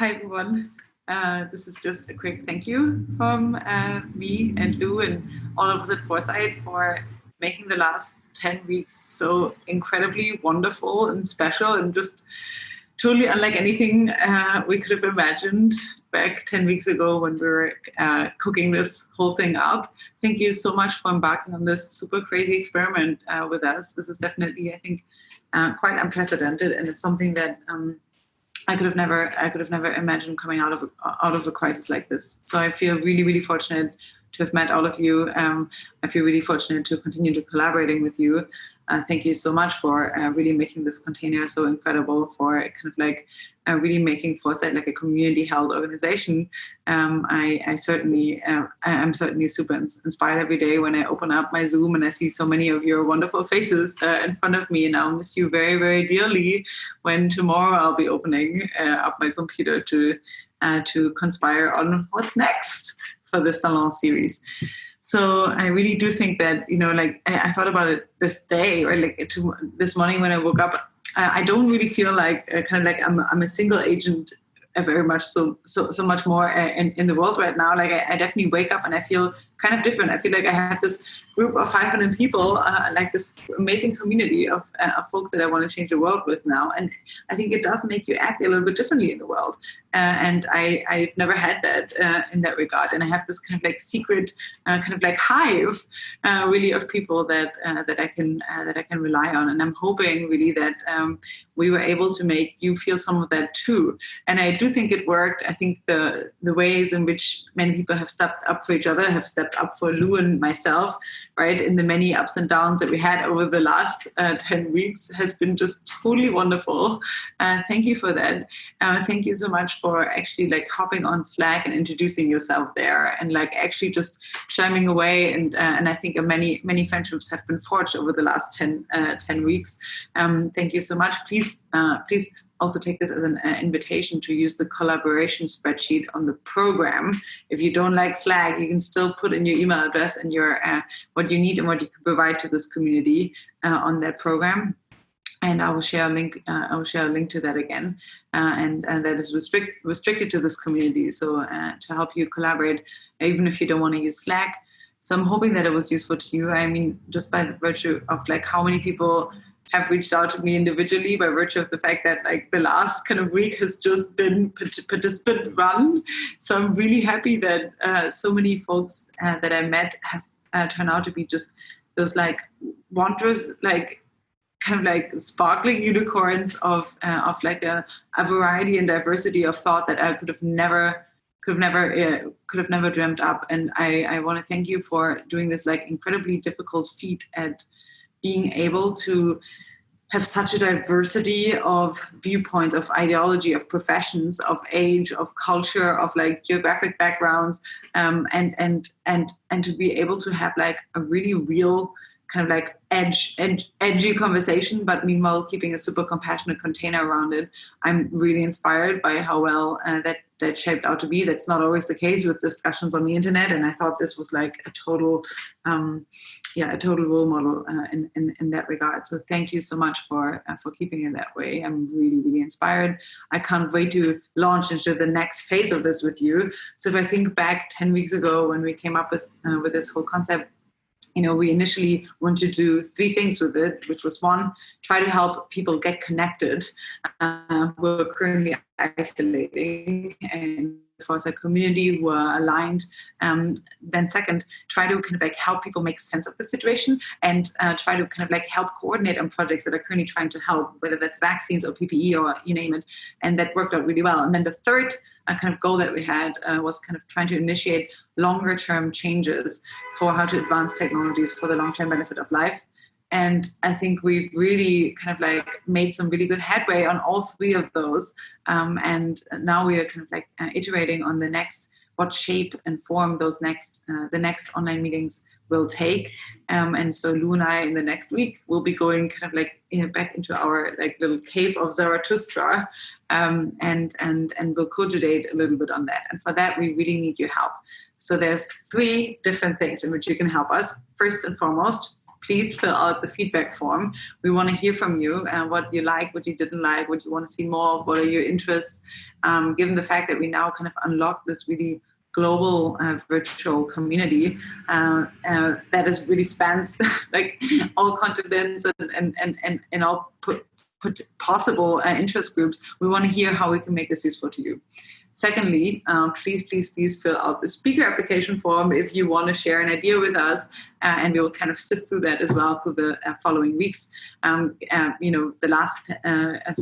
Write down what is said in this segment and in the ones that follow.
Hi, everyone. This is just a quick thank you from me and Lou and all of us at Foresight for making the last 10 weeks so incredibly wonderful and special and just totally unlike anything we could have imagined back 10 weeks ago when we were cooking this whole thing up. Thank you so much for embarking on this super crazy experiment with us. This is definitely, I think, quite unprecedented, and it's something that I could have never imagined coming out of a crisis like this. So I feel really, really fortunate to have met all of you. I feel really fortunate to continue to collaborating with you. Thank you so much for really making this container so incredible, for kind of like really making Foresight like a community held organization. I'm certainly super inspired every day when I open up my Zoom and I see so many of your wonderful faces in front of me, and I'll miss you very, very dearly when tomorrow I'll be opening up my computer to conspire on what's next for the Salons series. So I really do think that, I thought about it this day, or this morning when I woke up. I don't really feel like I'm a single agent very much so much more in the world right now. Like I definitely wake up and I feel kind of different. I feel like I have this group of 500 people, like this amazing community of folks that I want to change the world with now. And I think it does make you act a little bit differently in the world. And I've never had that in that regard. And I have this kind of like secret kind of like hive really of people that I can rely on. And I'm hoping really that we were able to make you feel some of that too. And I do think it worked. I think the ways in which many people have stepped up for each other, have stepped up for Lou and myself, right, in the many ups and downs that we had over the last 10 weeks has been just totally wonderful. Thank you for that. Thank you so much for actually like hopping on Slack and introducing yourself there and like actually just chiming away. And I think many friendships have been forged over the last 10 weeks. Thank you so much. Please also take this as an invitation to use the collaboration spreadsheet on the program. If you don't like Slack, you can still put in your email address and your what you need and what you can provide to this community on that program. And I will share a link. To that again, and that is restricted to this community. So to help you collaborate, even if you don't want to use Slack. So I'm hoping that it was useful to you. I mean, just by the virtue of like how many people have reached out to me individually, by virtue of the fact that like the last kind of week has just been participant run. So I'm really happy that so many folks that I met have turned out to be just those like wondrous, like kind of like sparkling unicorns of like a variety and diversity of thought that I could have never dreamt up. And I want to thank you for doing this like incredibly difficult feat at being able to have such a diversity of viewpoints, of ideology, of professions, of age, of culture, of like geographic backgrounds, and to be able to have like a really real kind of like edgy conversation, but meanwhile keeping a super compassionate container around it. I'm really inspired by how well that shaped out to be. That's not always the case with discussions on the internet, and I thought this was like a total role model in that regard. So thank you so much for keeping it that way. I'm really, really inspired. I can't wait to launch into the next phase of this with you. So if I think back 10 weeks ago when we came up with this whole concept, we initially wanted to do 3 things with it, which was 1, try to help people get connected. We're currently isolating and for us a community who are aligned. Then second, try to kind of like help people make sense of the situation and try to kind of like help coordinate on projects that are currently trying to help, whether that's vaccines or PPE or you name it. And that worked out really well. And then the third kind of goal that we had was kind of trying to initiate longer term changes for how to advance technologies for the long-term benefit of life. And I think we've really kind of like made some really good headway on all 3 of those. And now we are kind of like iterating on the next, what shape and form those the next online meetings will take. And so Lou and I in the next week will be going kind of like back into our like little cave of Zarathustra, and we'll cogitate a little bit on that. And for that, we really need your help. So there's 3 different things in which you can help us. First and foremost, please fill out the feedback form. We want to hear from you and what you like, what you didn't like, what you want to see more of, what are your interests. Given the fact that we now kind of unlock this really global virtual community that is really spans like all continents and all possible interest groups, we want to hear how we can make this useful to you. Secondly, please fill out the speaker application form if you want to share an idea with us, and we will kind of sift through that as well through the following weeks. The last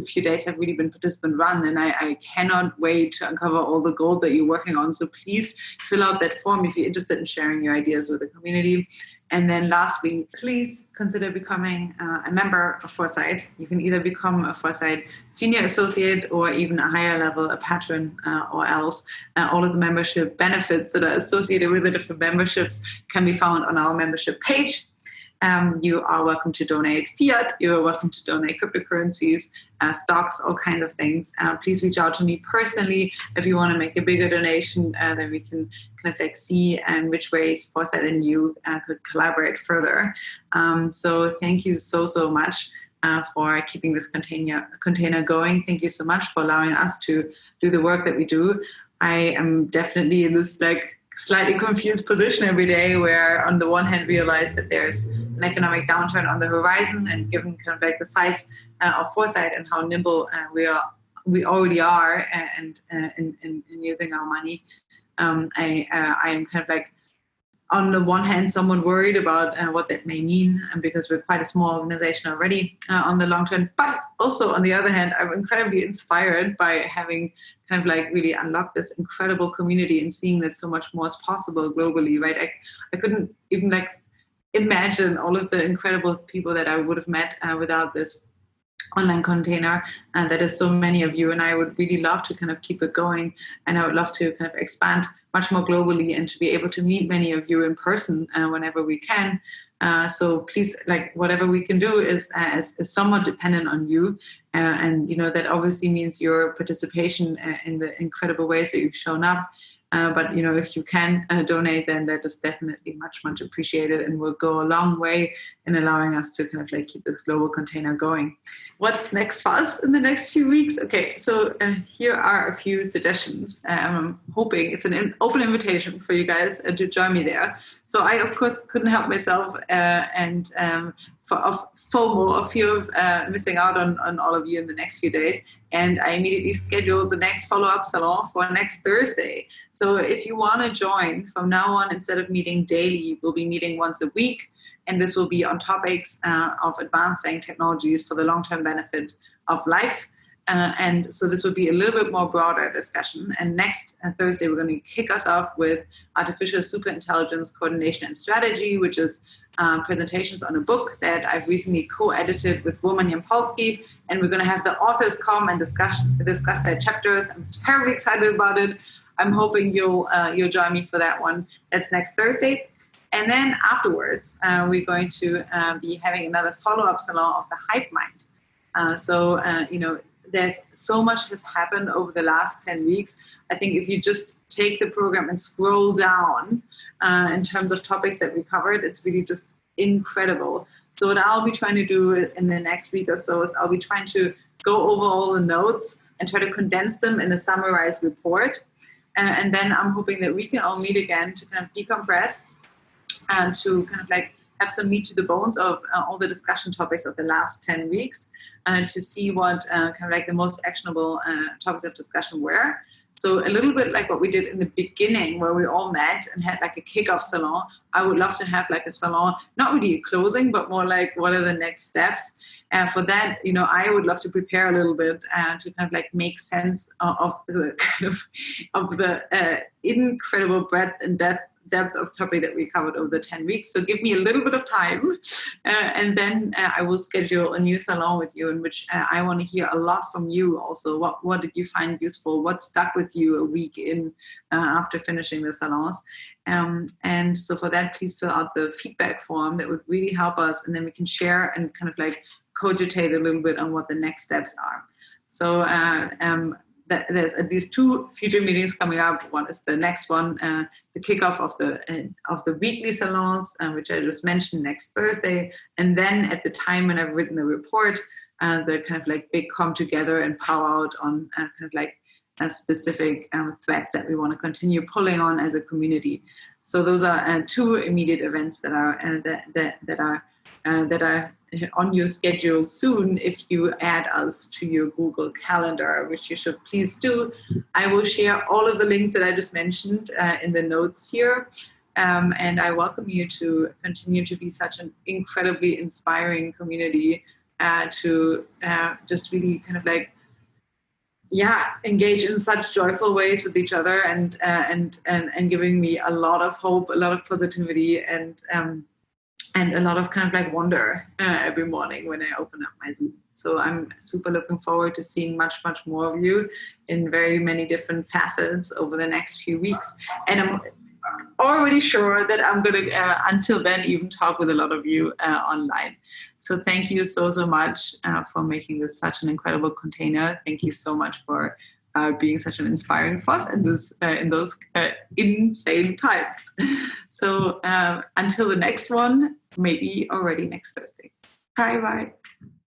few days have really been participant run, and I cannot wait to uncover all the gold that you're working on. So please fill out that form if you're interested in sharing your ideas with the community. And then lastly, please consider becoming a member of Foresight. You can either become a Foresight senior associate or even a higher level, a patron or else. All of the membership benefits that are associated with the different memberships can be found on our membership page. You are welcome to donate fiat. You are welcome to donate cryptocurrencies, stocks, all kinds of things. Please reach out to me personally if you want to make a bigger donation. Then we can kind of like see which ways Foresight and you could collaborate further. So thank you so much for keeping this container going. Thank you so much for allowing us to do the work that we do. I am definitely in this like slightly confused position every day where on the one hand realize that there's an economic downturn on the horizon, and given kind of like the size of Foresight and how nimble we already are in using our money, I am kind of like on the one hand somewhat worried about what that may mean, and because we're quite a small organization already on the long term, but also on the other hand I'm incredibly inspired by having kind of like really unlocked this incredible community and seeing that so much more is possible globally, right? I couldn't even like imagine all of the incredible people that I would have met without this online container, and that is so many of you, and I would really love to kind of keep it going, and I would love to kind of expand much more globally and to be able to meet many of you in person whenever we can. So please, like whatever we can do is somewhat dependent on you, and that obviously means your participation in the incredible ways that you've shown up. But if you can donate, then that is definitely much appreciated and will go a long way in allowing us to kind of like keep this global container going. What's next for us in the next few weeks? Okay, so here are a few suggestions. I'm hoping it's an open invitation for you guys to join me there. So I, of course, couldn't help myself and for FOMO, a fear of missing out on all of you in the next few days. And I immediately scheduled the next follow-up salon for next Thursday. So if you want to join, from now on, instead of meeting daily, we'll be meeting once a week. And this will be on topics of advancing technologies for the long-term benefit of life. And so this will be a little bit more broader discussion. And next Thursday, we're going to kick us off with artificial superintelligence coordination and strategy, which is presentations on a book that I've recently co-edited with Roman Yampolsky. And we're going to have the authors come and discuss their chapters. I'm terribly excited about it. I'm hoping you'll join me for that one. That's next Thursday. And then afterwards, we're going to be having another follow-up salon of the Hivemind. There's so much has happened over the last 10 weeks. I think if you just take the program and scroll down in terms of topics that we covered, it's really just incredible. So what I'll be trying to do in the next week or so is I'll be trying to go over all the notes and try to condense them in a summarized report. And then I'm hoping that we can all meet again to kind of decompress and to kind of like have some meat to the bones of all the discussion topics of the last 10 weeks and to see what kind of like the most actionable topics of discussion were. So a little bit like what we did in the beginning where we all met and had like a kickoff salon, I would love to have like a salon, not really a closing, but more like what are the next steps. And for that, I would love to prepare a little bit to kind of like make sense of the kind of the incredible breadth and depth of topic that we covered over the 10 weeks. So give me a little bit of time and then I will schedule a new salon with you in which I want to hear a lot from you also. What did you find useful? What stuck with you a week in after finishing the salons? And so for that, please fill out the feedback form. That would really help us. And then we can share and kind of like cogitate a little bit on what the next steps are. So there's at least 2 future meetings coming up. One is the next one, the kickoff of the weekly salons, which I just mentioned, next Thursday. And then at the time when I've written the report, the kind of like big come together and power out on kind of like specific threads that we want to continue pulling on as a community. So those are 2 immediate events that are that are on your schedule soon. If you add us to your Google Calendar, which you should please do, I will share all of the links that I just mentioned in the notes here. And I welcome you to continue to be such an incredibly inspiring community to just really kind of like, engage in such joyful ways with each other and giving me a lot of hope, a lot of positivity, and a lot of kind of like wonder every morning when I open up my Zoom. So I'm super looking forward to seeing much more of you in very many different facets over the next few weeks. And I'm already sure that I'm going to, until then, even talk with a lot of you online. So thank you so much for making this such an incredible container. Thank you so much for being such an inspiring force in those insane times. So until the next one, maybe already next Thursday. Bye.